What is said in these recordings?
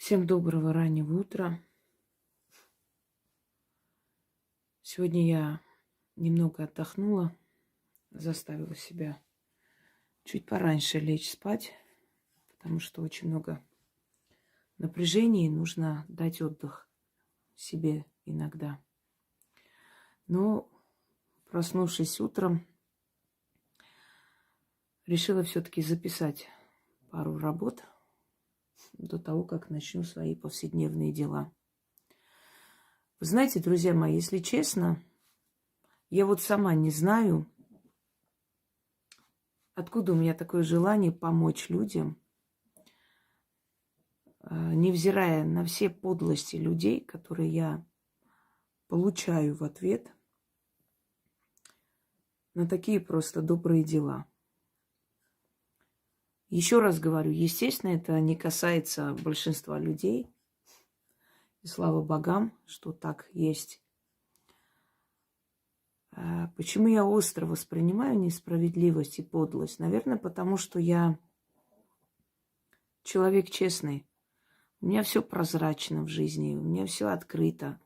Всем доброго раннего утра. Сегодня я немного отдохнула, заставила себя чуть пораньше лечь спать, потому что очень много напряжения, и нужно дать отдых себе иногда. Но, проснувшись утром, решила все-таки записать пару работ до того, как начну свои повседневные дела. Вы знаете, друзья мои, если честно, я вот сама не знаю, откуда у меня такое желание помочь людям, невзирая на все подлости людей, которые я получаю в ответ на такие просто добрые дела. Еще раз говорю, естественно, это не касается большинства людей. И слава богам, что так есть. Почему я остро воспринимаю несправедливость и подлость? Наверное, потому что я человек честный. У меня все прозрачно в жизни, у меня все открыто.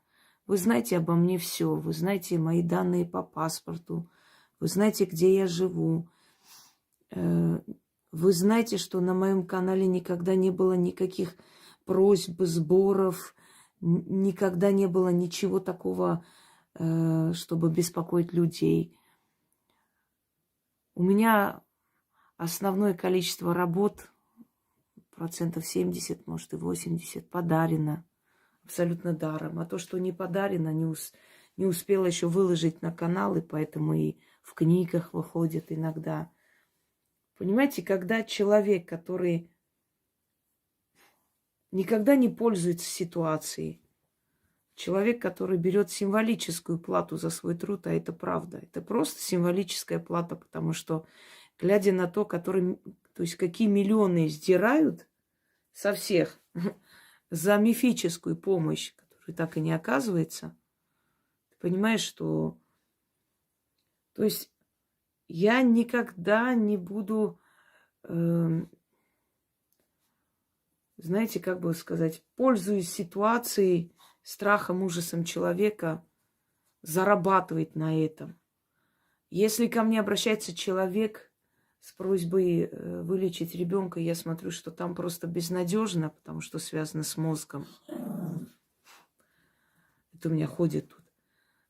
Вы знаете обо мне все. Вы знаете мои данные по паспорту. Вы знаете, где я живу. Вы знаете, что на моем канале никогда не было никаких просьб, сборов. Никогда не было ничего такого, чтобы беспокоить людей. У меня основное количество работ, 70%, может и 80%, подарено абсолютно даром. А то, что не подарено, не успела еще выложить на канал, и поэтому и в книгах выходит иногда. Понимаете, когда человек, который никогда не пользуется ситуацией, человек, который берет символическую плату за свой труд, а это правда, это просто символическая плата, потому что, глядя на то, то есть какие миллионы сдирают со всех за мифическую помощь, которая так и не оказывается, ты понимаешь, что... То есть я никогда не буду, знаете, как бы сказать, пользуясь ситуацией, страхом, ужасом человека, зарабатывать на этом. Если ко мне обращается человек с просьбой вылечить ребенка, я смотрю, что там просто безнадежно, потому что связано с мозгом. Это у меня ходит тут.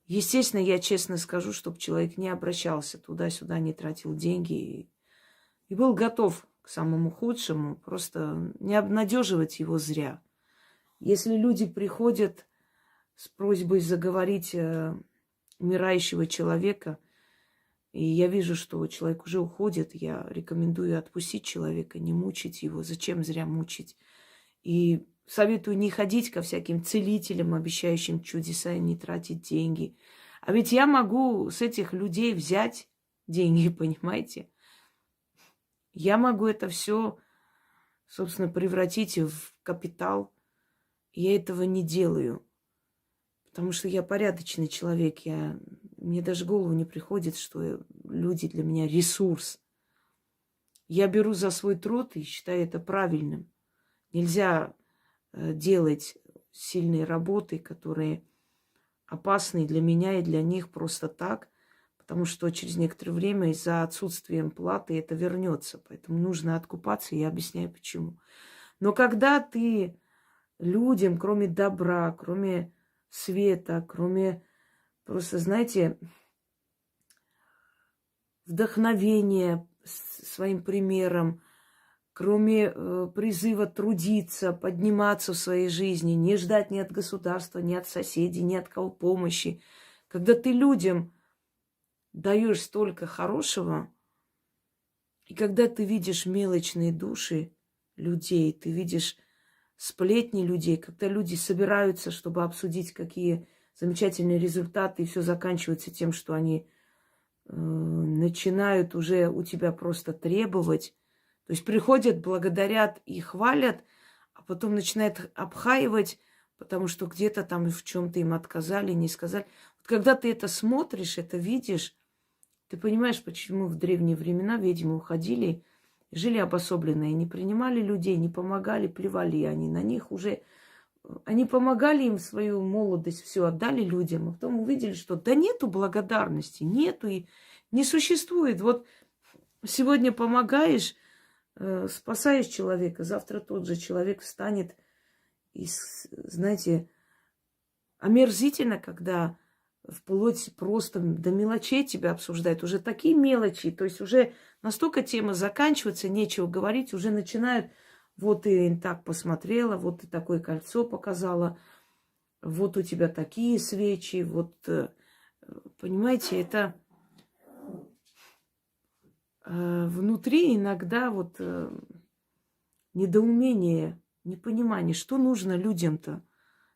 Естественно, я честно скажу, чтобы человек не обращался туда-сюда, не тратил деньги и был готов к самому худшему, просто не обнадеживать его зря. Если люди приходят с просьбой заговорить умирающего человека, и я вижу, что человек уже уходит, я рекомендую отпустить человека, не мучить его. Зачем зря мучить? И советую не ходить ко всяким целителям, обещающим чудеса, и не тратить деньги. А ведь я могу с этих людей взять деньги, понимаете? Я могу это все, собственно, превратить в капитал. Я этого не делаю. Потому что я порядочный человек. Мне даже в голову не приходит, что люди для меня ресурс. Я беру за свой труд и считаю это правильным. Нельзя делать сильные работы, которые опасны для меня и для них просто так, потому что через некоторое время из-за отсутствия платы это вернется. Поэтому нужно откупаться, и я объясняю, почему. Но когда ты людям, кроме добра, кроме света, кроме просто, знаете, вдохновения своим примером, кроме призыва трудиться, подниматься в своей жизни, не ждать ни от государства, ни от соседей, ни от кого помощи. Когда ты людям даешь столько хорошего, и когда ты видишь мелочные души людей, ты видишь сплетни людей, когда люди собираются, чтобы обсудить, какие замечательные результаты, и все заканчивается тем, что они начинают уже у тебя просто требовать. То есть приходят, благодарят и хвалят, а потом начинают обхаивать, потому что где-то там в чем-то им отказали, не сказали. Вот когда ты это смотришь, это видишь, ты понимаешь, почему в древние времена ведьмы уходили жили обособленные, не принимали людей, не помогали, плевали они на них уже. Они помогали им свою молодость, все отдали людям, а потом увидели, что да нету благодарности, нету и не существует. Вот сегодня помогаешь, спасаешь человека, завтра тот же человек встанет и, знаете, омерзительно, когда вплоть просто до мелочей тебя обсуждают. Уже такие мелочи, то есть уже настолько тема заканчивается, нечего говорить, уже начинают: вот ты так посмотрела, вот ты такое кольцо показала, вот у тебя такие свечи, вот, понимаете, это внутри иногда вот недоумение, непонимание, что нужно людям-то,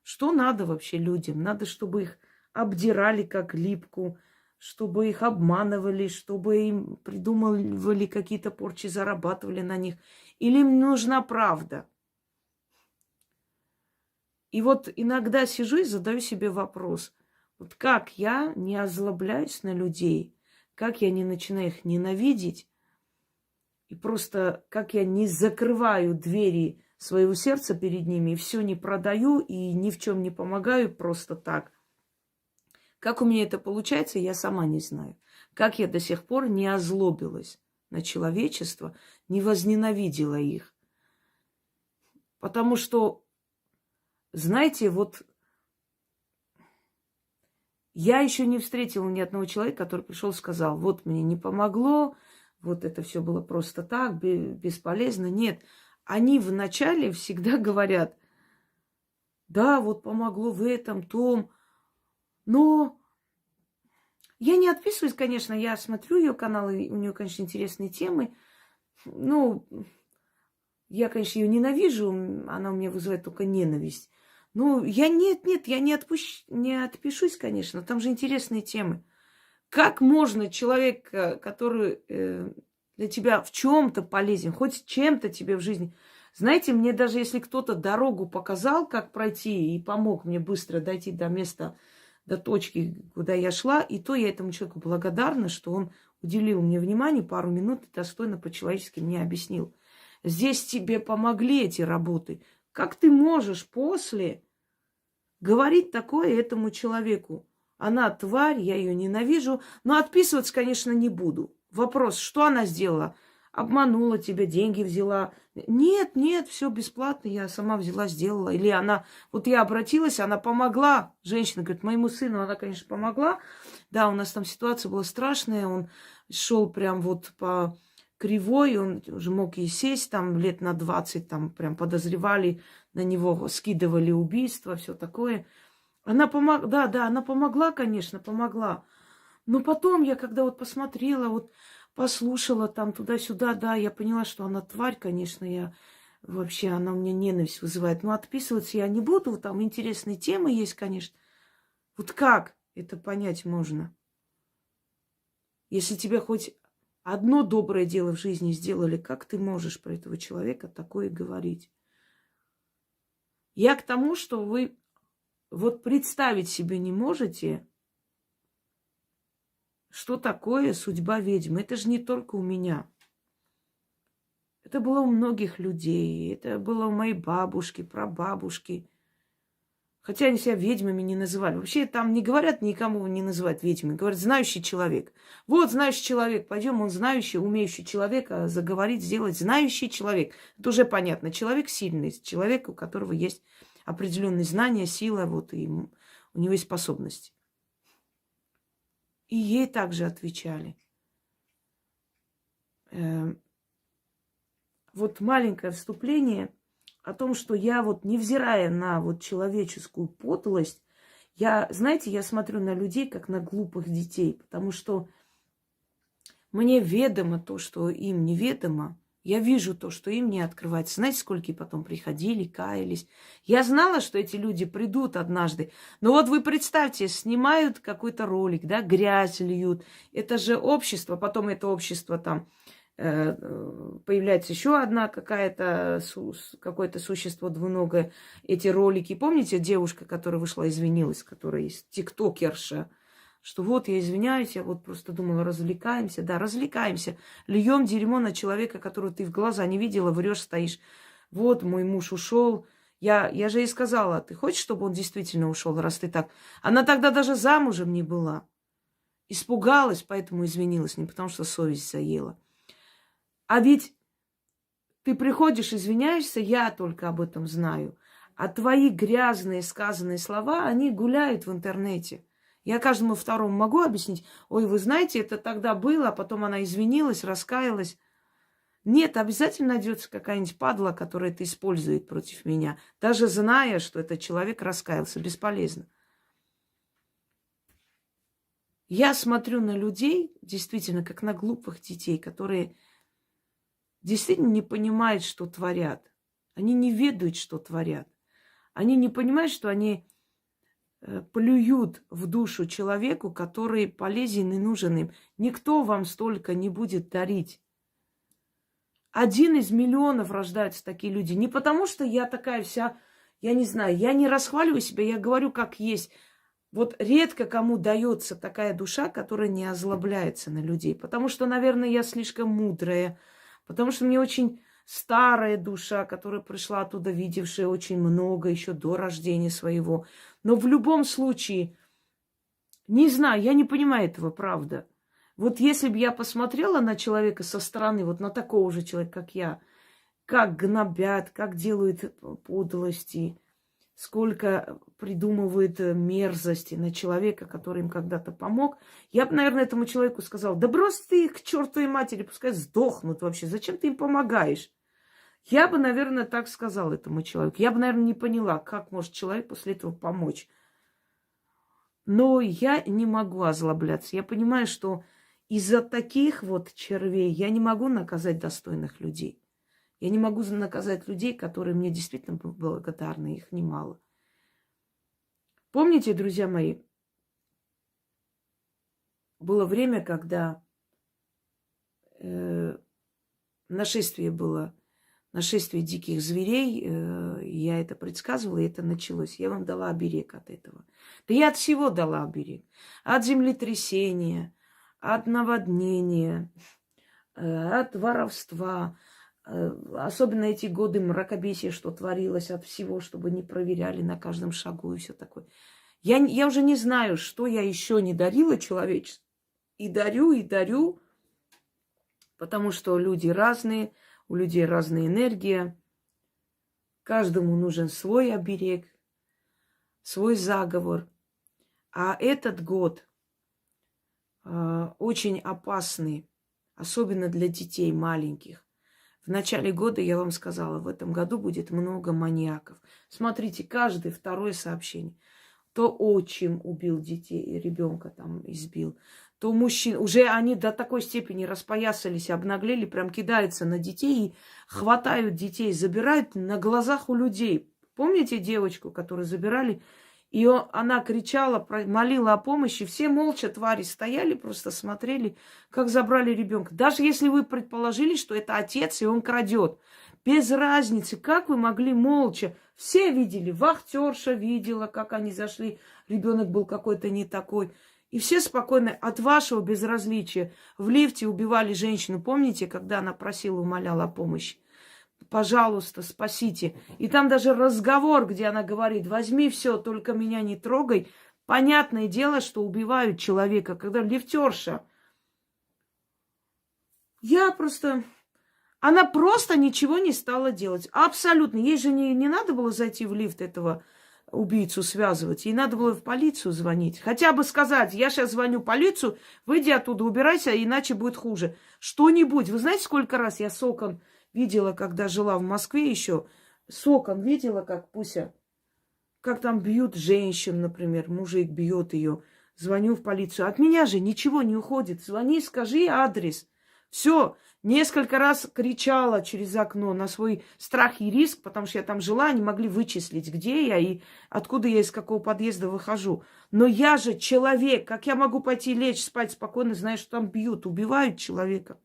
что надо вообще людям. Надо, чтобы их обдирали как липку, чтобы их обманывали, чтобы им придумывали какие-то порчи, зарабатывали на них. Или им нужна правда? И вот иногда сижу и задаю себе вопрос. Вот как я не озлобляюсь на людей, как я не начинаю их ненавидеть, и просто как я не закрываю двери своего сердца перед ними, и все не продаю, и ни в чем не помогаю просто так. Как у меня это получается, я сама не знаю. Как я до сих пор не озлобилась на человечество, не возненавидела их. Потому что, знаете, вот я еще не встретила ни одного человека, который пришел и сказал: вот мне не помогло, вот это все было просто так, бесполезно. Нет, они вначале всегда говорят: да, вот помогло в этом, том. Но я не отписываюсь, конечно, я смотрю ее канал, и у нее, конечно, интересные темы. Ну, я, конечно, ее ненавижу, она у меня вызывает только ненависть. Ну, я я не отпишусь, конечно, там же интересные темы. Как можно человека, который для тебя в чем-то полезен, хоть чем-то тебе в жизни... Знаете, мне даже если кто-то дорогу показал, как пройти, и помог мне быстро дойти до места, до точки, куда я шла, и то я этому человеку благодарна, что он уделил мне внимание, пару минут и достойно по-человечески мне объяснил. Здесь тебе помогли эти работы. Как ты можешь после говорить такое этому человеку? Она тварь, я ее ненавижу, но отписываться, конечно, не буду. Вопрос: что она сделала? Обманула тебя, деньги взяла? Нет, все бесплатно, я сама взяла, сделала. Или она, вот я обратилась, она помогла. Женщина говорит: моему сыну она, конечно, помогла. Да, у нас там ситуация была страшная, он шел прям вот по кривой, он уже мог и сесть там лет на 20, там прям подозревали на него, скидывали убийство, все такое. Она помогла, да, она помогла, конечно, помогла. Но потом я, когда вот посмотрела, вот послушала там туда-сюда, да, я поняла, что она тварь, конечно, я вообще, она у меня ненависть вызывает. Но отписываться я не буду, там интересные темы есть, конечно. Вот как это понять можно? Если тебе хоть одно доброе дело в жизни сделали, как ты можешь про этого человека такое говорить? Я к тому, что вы вот представить себе не можете, что такое судьба ведьмы. Это же не только у меня. Это было у многих людей. Это было у моей бабушки, прабабушки. Хотя они себя ведьмами не называли. Вообще там не говорят, никому не называют ведьмой. Говорят: знающий человек. Вот знающий человек. Пойдем, он знающий, умеющий человек, заговорить, сделать. Знающий человек. Это уже понятно. Человек сильный. Человек, у которого есть определенные знания, сила, вот, и у него есть способности. И ей также отвечали. Вот маленькое вступление о том, что я вот, невзирая на вот человеческую подлость, знаете, я смотрю на людей, как на глупых детей, потому что мне ведомо то, что им неведомо. Я вижу то, что им не открывается. Знаете, сколько потом приходили, каялись. Я знала, что эти люди придут однажды. Но вот вы представьте, снимают какой-то ролик, да, грязь льют. Это же общество, потом это общество там появляется еще одна какое-то существо двуногое. Эти ролики, помните, девушка, которая вышла, извинилась, которая есть тиктокерша, Что вот я извиняюсь, я вот просто думала, развлекаемся. Да, развлекаемся. Льем дерьмо на человека, которого ты в глаза не видела, врешь, стоишь. Вот мой муж ушел. Я же ей сказала, ты хочешь, чтобы он действительно ушел, раз ты так? Она тогда даже замужем не была. Испугалась, поэтому извинилась, не потому что совесть заела. А ведь ты приходишь, извиняешься, я только об этом знаю. А твои грязные сказанные слова, они гуляют в интернете. Я каждому второму могу объяснить, ой, вы знаете, это тогда было, а потом она извинилась, раскаялась. Нет, обязательно найдется какая-нибудь падла, которая это использует против меня, даже зная, что этот человек раскаялся. Бесполезно. Я смотрю на людей, действительно, как на глупых детей, которые действительно не понимают, что творят. Они не ведают, что творят. Они не понимают, что они плюют в душу человеку, который полезен и нужен им. Никто вам столько не будет дарить. 1 из миллионов рождаются такие люди. Не потому, что я такая вся, я не знаю, я не расхваливаю себя, я говорю, как есть. Вот редко кому дается такая душа, которая не озлобляется на людей. Потому что, наверное, я слишком мудрая. Потому что мне очень старая душа, которая пришла оттуда, видевшая очень много еще до рождения своего. Но в любом случае, не знаю, я не понимаю этого, правда. Вот если бы я посмотрела на человека со стороны, вот на такого же человека, как я, как гнобят, как делают подлости, сколько придумывают мерзости на человека, который им когда-то помог, я бы, наверное, этому человеку сказала, да брось ты их к чертовой матери, пускай сдохнут вообще, зачем ты им помогаешь? Я бы, наверное, так сказала этому человеку. Я бы, наверное, не поняла, как может человек после этого помочь. Но я не могу озлобляться. Я понимаю, что из-за таких вот червей я не могу наказать достойных людей. Я не могу наказать людей, которые мне действительно благодарны, их немало. Помните, друзья мои, было время, когда нашествие было, нашествие диких зверей, я это предсказывала, и это началось. Я вам дала оберег от этого. Да я от всего дала оберег. От землетрясения, от наводнения, от воровства. Особенно эти годы мракобесия, что творилось, от всего, чтобы не проверяли на каждом шагу и все такое. Я уже не знаю, что я еще не дарила человечеству. И дарю, потому что люди разные, у людей разная энергия. Каждому нужен свой оберег, свой заговор. А этот год очень опасный, особенно для детей маленьких. В начале года, я вам сказала, в этом году будет много маньяков. Смотрите, каждое второе сообщение. То отчим убил детей, ребенка там избил, то мужчина. Уже они до такой степени распоясались, обнаглели, прям кидаются на детей и хватают детей, забирают на глазах у людей. Помните девочку, которую забирали? И она кричала, молила о помощи. Все молча, твари, стояли, просто смотрели, как забрали ребенка. Даже если вы предположили, что это отец, и он крадет. Без разницы, как вы могли молча? Все видели, вахтерша видела, как они зашли, ребенок был какой-то не такой. И все спокойно от вашего безразличия в лифте убивали женщину. Помните, когда она просила, умоляла о помощи? Пожалуйста, спасите. И там даже разговор, где она говорит, возьми все, только меня не трогай. Понятное дело, что убивают человека, когда лифтерша. Она просто ничего не стала делать. Абсолютно. Ей же не надо было зайти в лифт этого убийцу связывать. Ей надо было в полицию звонить. Хотя бы сказать, я сейчас звоню в полицию, выйди оттуда, убирайся, иначе будет хуже. Что-нибудь. Вы знаете, сколько раз я с окон видела, когда жила в Москве еще, с окон видела, как Пуся, как там бьют женщин, например, мужик бьет ее. Звоню в полицию. От меня же ничего не уходит. Звони, скажи адрес. Все. Несколько раз кричала через окно на свой страх и риск, потому что я там жила, они могли вычислить, где я и откуда я, из какого подъезда выхожу. Но я же человек. Как я могу пойти лечь, спать спокойно, зная, что там бьют, убивают человека?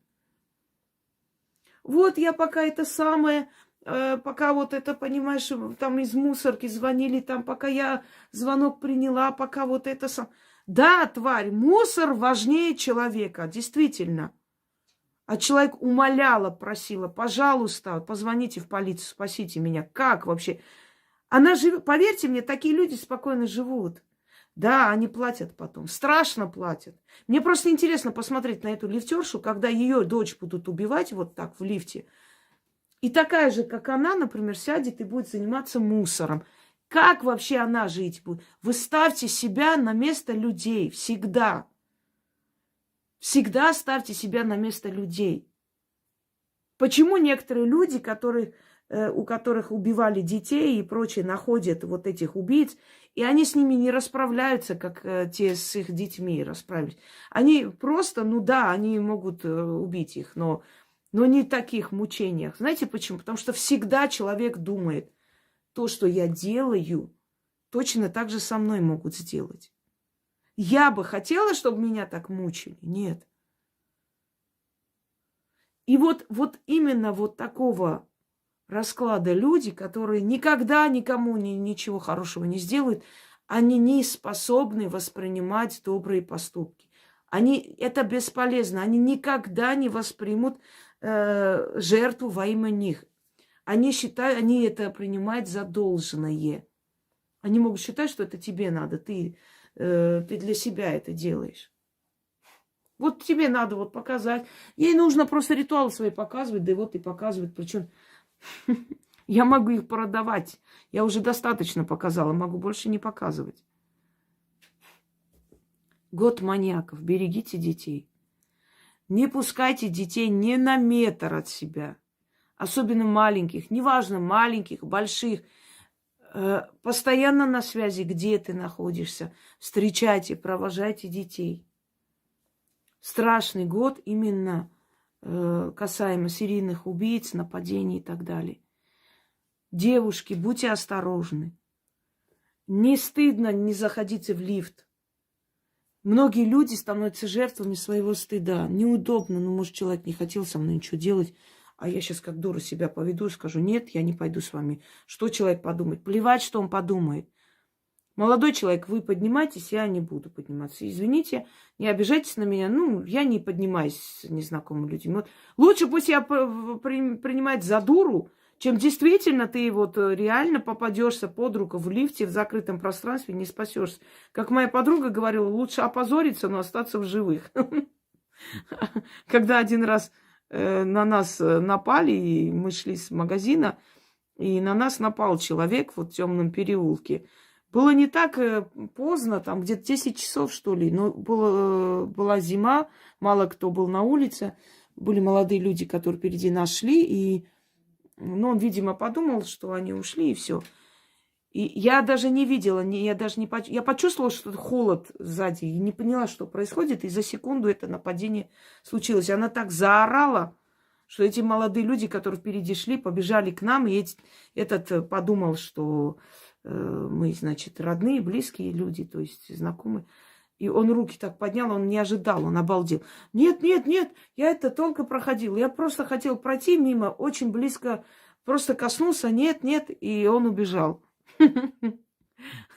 Вот я пока это самое, пока вот это, понимаешь, там из мусорки звонили, там пока я звонок приняла, пока вот это сам. Да, тварь, мусор важнее человека, действительно. А человек умоляла, просила, пожалуйста, позвоните в полицию, спасите меня. Как вообще? Она живет, поверьте мне, такие люди спокойно живут. Да, они платят потом, страшно платят. Мне просто интересно посмотреть на эту лифтершу, когда ее дочь будут убивать вот так в лифте. И такая же, как она, например, сядет и будет заниматься мусором. Как вообще она жить будет? Вы ставьте себя на место людей всегда. Всегда ставьте себя на место людей. Почему некоторые люди, у которых убивали детей и прочее, находят вот этих убийц, и они с ними не расправляются, как те с их детьми расправились. Они просто, ну да, они могут убить их, но не в таких мучениях. Знаете почему? Потому что всегда человек думает, то, что я делаю, точно так же со мной могут сделать. Я бы хотела, чтобы меня так мучили? Нет. И вот именно вот такого расклада люди, которые никогда никому ничего хорошего не сделают, они не способны воспринимать добрые поступки. Это бесполезно. Они никогда не воспримут жертву во имя них. Они это принимают за должное. Они могут считать, что это тебе надо, ты для себя это делаешь. Вот тебе надо вот показать. Ей нужно просто ритуалы свои показывать, да и вот и показывает. Причем я могу их продавать. Я уже достаточно показала, могу больше не показывать. Год маньяков. Берегите детей. Не пускайте детей ни на метр от себя. Особенно маленьких. Неважно, маленьких, больших. Постоянно на связи, где ты находишься. Встречайте, провожайте детей. Страшный год именно касаемо серийных убийц, нападений и так далее. Девушки, будьте осторожны. Не стыдно не заходите в лифт. Многие люди становятся жертвами своего стыда. Неудобно, ну, может, человек не хотел со мной ничего делать, а я сейчас как дура себя поведу и скажу, нет, я не пойду с вами. Что человек подумает? Плевать, что он подумает. Молодой человек, вы поднимайтесь, я не буду подниматься. Извините, не обижайтесь на меня. Ну, я не поднимаюсь с незнакомыми людьми. Вот лучше пусть я принимать за дуру, чем действительно ты вот реально попадешься под руку в лифте в закрытом пространстве, не спасешься. Как моя подруга говорила, лучше опозориться, но остаться в живых. Когда один раз на нас напали, и мы шли с магазина, и на нас напал человек вот в темном переулке. Было не так поздно, там где-то 10 часов, что ли, но была зима, мало кто был на улице, были молодые люди, которые впереди нас шли, и он, видимо, подумал, что они ушли, и все. И я даже не видела, я почувствовала, что холод сзади, и не поняла, что происходит, и за секунду это нападение случилось. Она так заорала, что эти молодые люди, которые впереди шли, побежали к нам, и этот подумал, что мы, значит, родные, близкие люди, то есть знакомые. И он руки так поднял, он не ожидал, он обалдел. Нет, нет, нет, я это только проходил. Я просто хотел пройти мимо, очень близко, просто коснулся, нет, нет, и он убежал.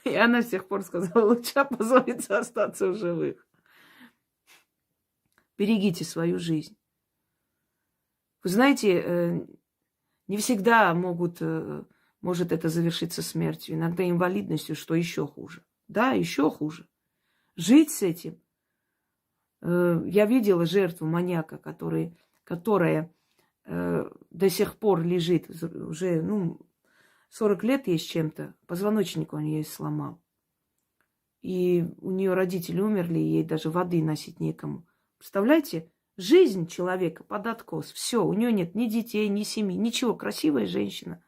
И она с тех пор сказала, лучше опозориться, остаться в живых. Берегите свою жизнь. Вы знаете, не всегда может это завершиться смертью. Иногда инвалидностью, что еще хуже. Да, еще хуже. Жить с этим. Я видела жертву маньяка, которая до сих пор лежит уже, 40 лет ей с чем-то. Позвоночник он ей сломал. И у нее родители умерли, и ей даже воды носить некому. Представляете? Жизнь человека под откос. Все, у нее нет ни детей, ни семьи, ничего. Красивая женщина.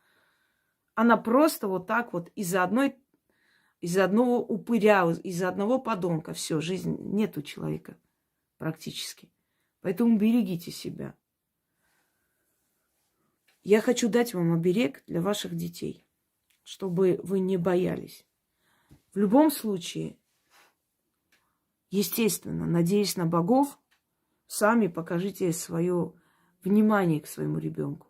Она просто вот так вот из-за одного упыря, из-за одного подонка. Все, жизнь нет у человека практически. Поэтому берегите себя. Я хочу дать вам оберег для ваших детей, чтобы вы не боялись. В любом случае, естественно, надеясь на богов, сами покажите свое внимание к своему ребенку.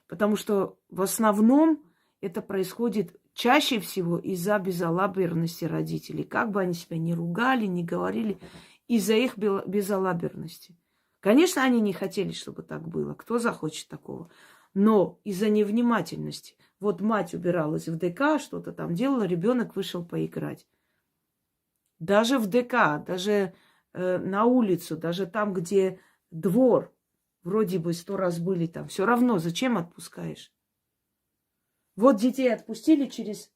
Потому что в основном это происходит чаще всего из-за безалаберности родителей. Как бы они себя ни ругали, ни говорили, из-за их безалаберности. Конечно, они не хотели, чтобы так было. Кто захочет такого? Но из-за невнимательности. Вот мать убиралась в ДК, что-то там делала, ребенок вышел поиграть. Даже в ДК, даже на улицу, даже там, где двор, вроде бы 100 раз были там, все равно зачем отпускаешь? Вот детей отпустили через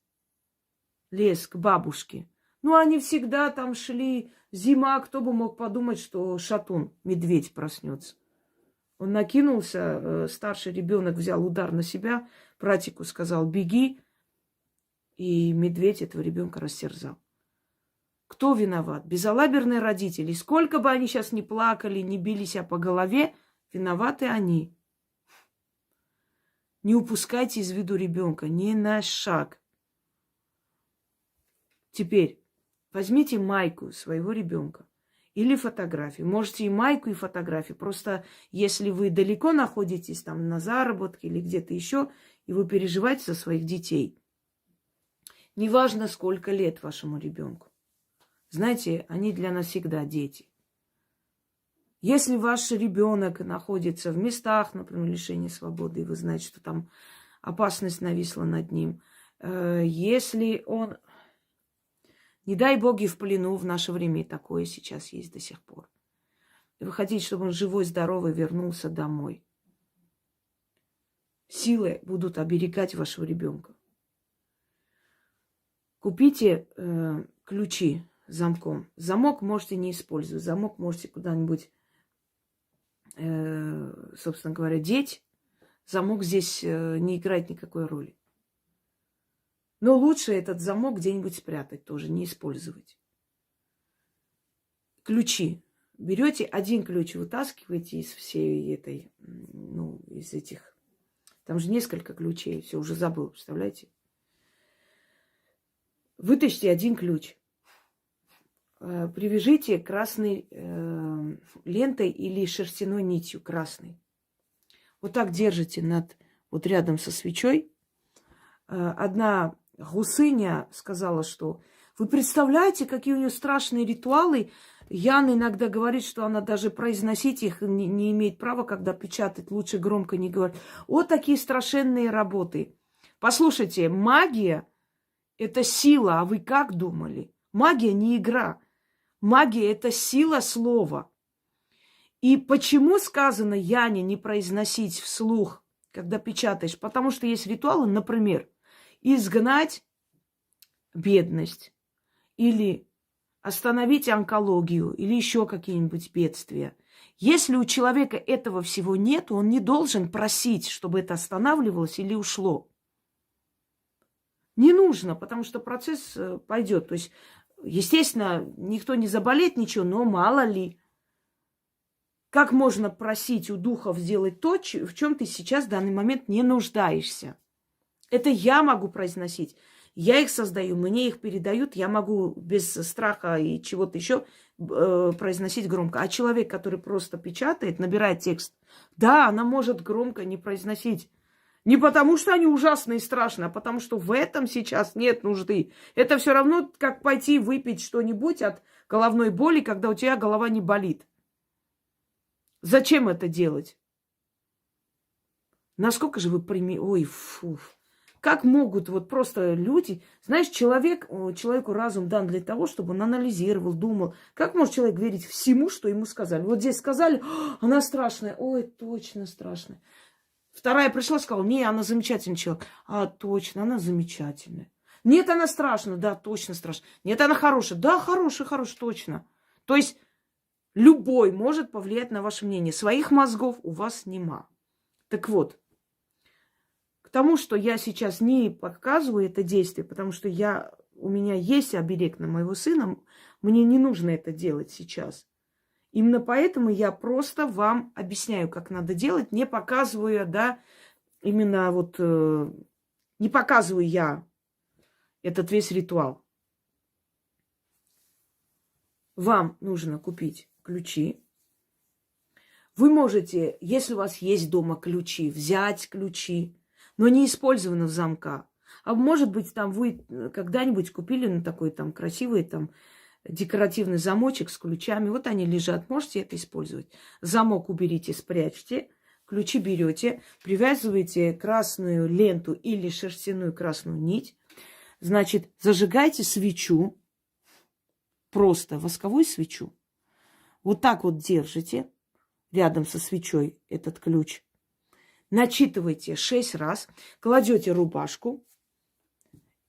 лес к бабушке. Ну, они всегда там шли. Зима, кто бы мог подумать, что шатун, медведь проснется. Он накинулся, старший ребенок взял удар на себя, братику сказал «беги», и медведь этого ребенка растерзал. Кто виноват? Безалаберные родители. Сколько бы они сейчас ни плакали, не били себя по голове, виноваты они. Не упускайте из виду ребенка ни на шаг. Теперь возьмите майку своего ребенка или фотографию. Можете и майку, и фотографию. Просто если вы далеко находитесь, там на заработке или где-то еще, и вы переживаете за своих детей, неважно, сколько лет вашему ребенку. Знаете, они для нас всегда дети. Если ваш ребенок находится в местах, например, лишения свободы, и вы знаете, что там опасность нависла над ним, если он, не дай боги, в плену, в наше время и такое сейчас есть до сих пор, и вы хотите, чтобы он живой, здоровый вернулся домой, силы будут оберегать вашего ребенка. Купите ключи с замком. Замок можете не использовать. Замок можете куда-нибудь, собственно говоря, деть. Замок здесь не играет никакой роли. Но лучше этот замок где-нибудь спрятать тоже, не использовать. Ключи. Берете один ключ, вытаскиваете из всей этой, ну, из этих. Там же несколько ключей. Все, уже забыл, представляете? Вытащите один ключ. Привяжите красной лентой или шерстяной нитью красной. Вот так держите вот рядом со свечой. Одна гусыня сказала, что вы представляете, какие у нее страшные ритуалы. Яна иногда говорит, что она даже произносить их не имеет права, когда печатать. Лучше громко не говорить. Вот такие страшенные работы. Послушайте, магия – это сила. А вы как думали? Магия не игра. Магия – это сила слова. И почему сказано Яне не произносить вслух, когда печатаешь? Потому что есть ритуалы, например, изгнать бедность или остановить онкологию или еще какие-нибудь бедствия. Если у человека этого всего нет, он не должен просить, чтобы это останавливалось или ушло. Не нужно, потому что процесс пойдет. То есть, естественно, никто не заболеет, ничего, но мало ли. Как можно просить у духов сделать то, в чем ты сейчас в данный момент не нуждаешься? Это я могу произносить. Я их создаю, мне их передают, я могу без страха и чего-то еще произносить громко. А человек, который просто печатает, набирает текст, да, она может громко не произносить. Не потому, что они ужасные и страшные, а потому, что в этом сейчас нет нужды. Это все равно, как пойти выпить что-нибудь от головной боли, когда у тебя голова не болит. Зачем это делать? Насколько же вы Ой, фу. Как могут вот просто люди... Знаешь, человеку разум дан для того, чтобы он анализировал, думал. Как может человек верить всему, что ему сказали? Вот здесь сказали, она страшная. Ой, точно страшная. Вторая пришла, сказала, не, она замечательный человек. А, точно, она замечательная. Нет, она страшная. Да, точно страшная. Нет, она хорошая. Да, хорошая, точно. То есть любой может повлиять на ваше мнение. Своих мозгов у вас нема. Так вот, к тому, что я сейчас не показываю это действие, потому что у меня есть оберег на моего сына, мне не нужно это делать сейчас. Именно поэтому я просто вам объясняю, как надо делать, не показывая, да, именно вот, не показываю я этот весь ритуал. Вам нужно купить ключи. Вы можете, если у вас есть дома ключи, взять ключи, но не использованных замка, А может быть, там вы когда-нибудь купили ну, такой там красивый там декоративный замочек с ключами. Вот они лежат, можете это использовать. Замок уберите, спрячьте. Ключи берете, привязываете красную ленту или шерстяную красную нить. Значит, зажигайте свечу, просто восковую свечу. Вот так вот держите рядом со свечой этот ключ. Начитывайте 6 раз, кладете рубашку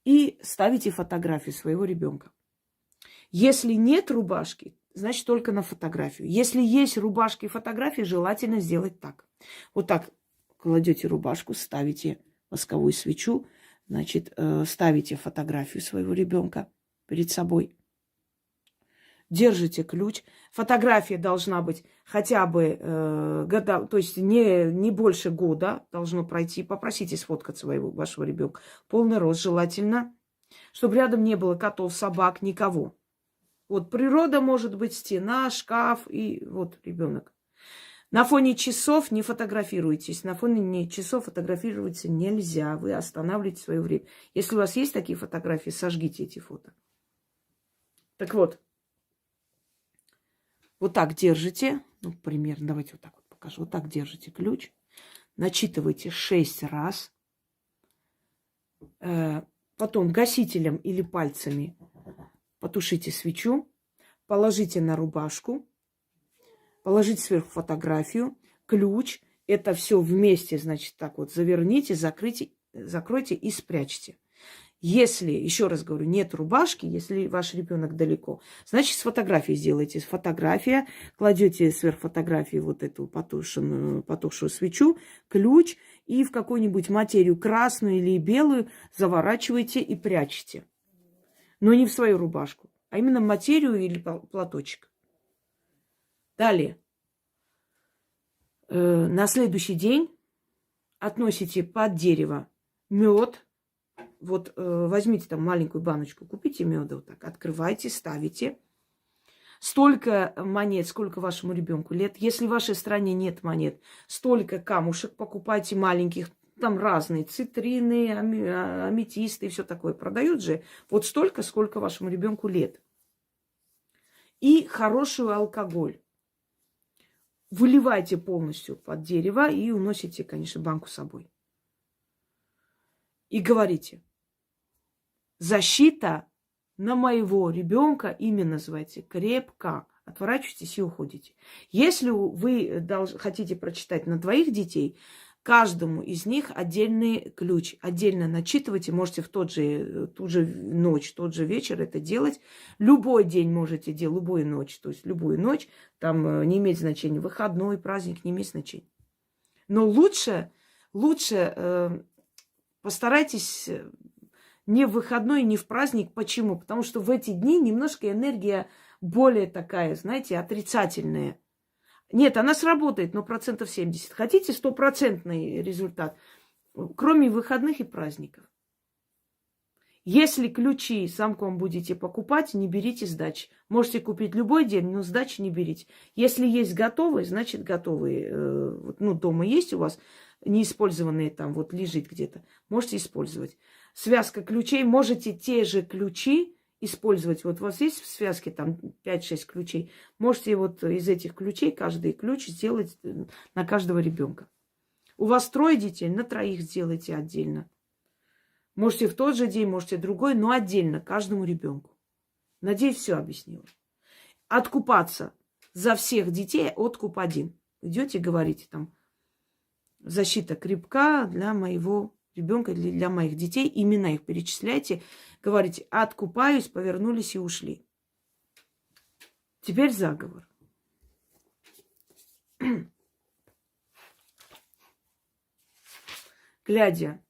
и ставите фотографию своего ребенка. Если нет рубашки, значит только на фотографию. Если есть рубашки и фотографии, желательно сделать так. Вот так кладете рубашку, ставите восковую свечу, значит, ставите фотографию своего ребенка перед собой. Держите ключ. Фотография должна быть хотя бы года, то есть не больше года должно пройти. Попросите сфоткать вашего ребенка. Полный рост желательно, чтобы рядом не было котов, собак, никого. Вот природа может быть, стена, шкаф и вот ребенок. На фоне часов не фотографируйтесь. На фоне часов фотографироваться нельзя. Вы останавливаете свое время. Если у вас есть такие фотографии, сожгите эти фото. Так вот. Вот так держите. Ну, примерно, давайте вот так вот покажу. Вот так держите ключ. Начитывайте 6 раз. Потом гасителем или пальцами потушите свечу. Положите на рубашку. Положите сверху фотографию, ключ. Это все вместе, значит, так вот заверните, закройте и спрячьте. Если, еще раз говорю, нет рубашки, если ваш ребенок далеко, значит, с фотографией сделайте. Фотография, кладете сверх фотографии вот эту потухшую свечу, ключ и в какую-нибудь материю красную или белую заворачиваете и прячете. Но не в свою рубашку, а именно материю или платочек. Далее. На следующий день относите под дерево мед. Вот возьмите там маленькую баночку, купите меда, вот так, открывайте, ставите. Столько монет, сколько вашему ребенку лет. Если в вашей стране нет монет, столько камушек покупайте маленьких. Там разные цитрины, аметисты и все такое. Продают же вот столько, сколько вашему ребенку лет. И хороший алкоголь. Выливайте полностью под дерево и уносите, конечно, банку с собой. И говорите, защита на моего ребенка, имя называйте, крепко. Отворачивайтесь и уходите. Если вы хотите прочитать на двоих детей, каждому из них отдельный ключ. Отдельно начитывайте, можете в ту же ночь, тот же вечер это делать. Любой день можете делать, любую ночь. То есть любую ночь, там не имеет значения, выходной, праздник, не имеет значения. Но лучше постарайтесь не в выходной, не в праздник. Почему? Потому что в эти дни немножко энергия более такая, знаете, отрицательная. Нет, она сработает, но 70%. Хотите 100% результат? Кроме выходных и праздников. Если ключи с замком будете покупать, не берите сдачи. Можете купить любой день, но сдачи не берите. Если есть готовые, значит готовые. Ну, дома есть у вас неиспользованные, там вот лежит где-то. Можете использовать. Связка ключей. Можете те же ключи использовать. Вот у вас есть в связке там 5-6 ключей. Можете вот из этих ключей каждый ключ сделать на каждого ребенка. У вас 3 детей, на 3 сделайте отдельно. Можете в тот же день, можете другой, но отдельно каждому ребенку. Надеюсь, все объяснила. Откупаться за всех детей откуп 1. Идете, говорите там, защита крепка для моего ребенка или для моих детей. Имена их перечисляйте. Говорите, откупаюсь, повернулись и ушли. Теперь заговор. Глядя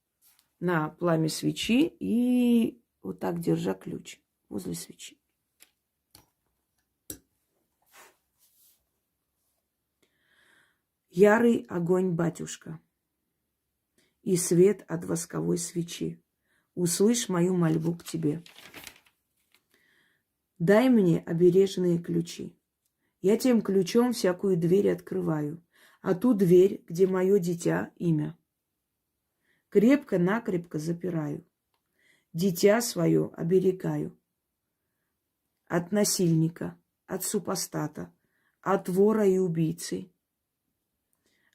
на пламя свечи и вот так держа ключ возле свечи. Ярый огонь, батюшка, и свет от восковой свечи. Услышь мою мольбу к тебе. Дай мне обережные ключи. Я тем ключом всякую дверь открываю, а ту дверь, где мое дитя, имя, крепко-накрепко запираю. Дитя свое оберегаю от насильника, от супостата, от вора и убийцы.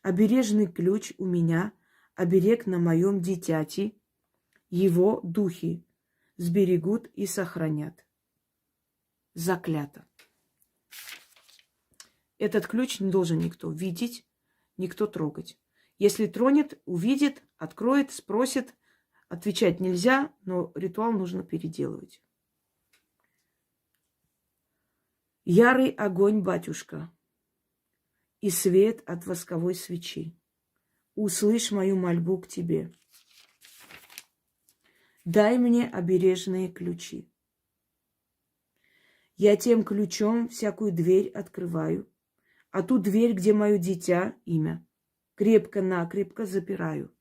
Обережный ключ у меня, оберег на моем дитяти, его духи сберегут и сохранят. Заклято. Этот ключ не должен никто видеть, никто трогать. Если тронет, увидит, откроет, спросит, отвечать нельзя, но ритуал нужно переделывать. Ярый огонь, батюшка, и свет от восковой свечи. Услышь мою мольбу к тебе. Дай мне обережные ключи. Я тем ключом всякую дверь открываю, а ту дверь, где мое дитя, имя, крепко-накрепко запираю.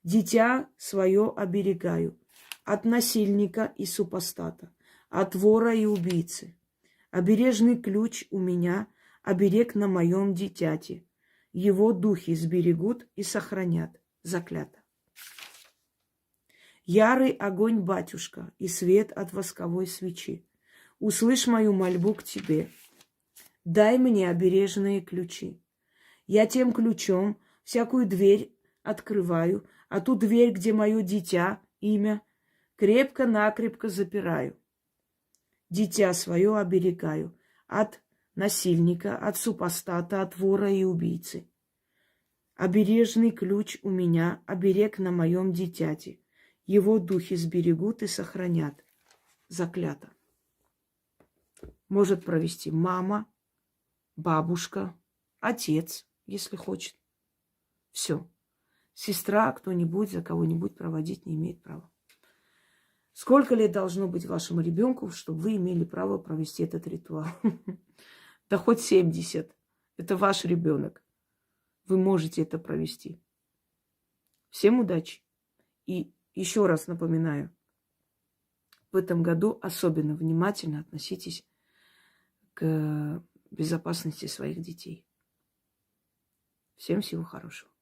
Дитя свое оберегаю от насильника и супостата, от вора и убийцы. Обережный ключ у меня, оберег на моем дитяти. Его духи сберегут и сохранят. Заклято. Ярый огонь, батюшка, и свет от восковой свечи. Услышь мою мольбу к тебе. Дай мне обережные ключи. Я тем ключом всякую дверь открываю, а ту дверь, где мое дитя, имя, крепко-накрепко запираю. Дитя свое оберегаю от насильника, от супостата, от вора и убийцы. Обережный ключ у меня, оберег на моем дитяти. Его духи сберегут и сохранят. Заклято. Может провести мама, бабушка, отец, если хочет. Все. Сестра, кто-нибудь, за кого-нибудь проводить не имеет права. Сколько лет должно быть вашему ребенку, чтобы вы имели право провести этот ритуал? Да хоть 70. Это ваш ребенок. Вы можете это провести. Всем удачи. И еще раз напоминаю, в этом году особенно внимательно относитесь к безопасности своих детей. Всем всего хорошего.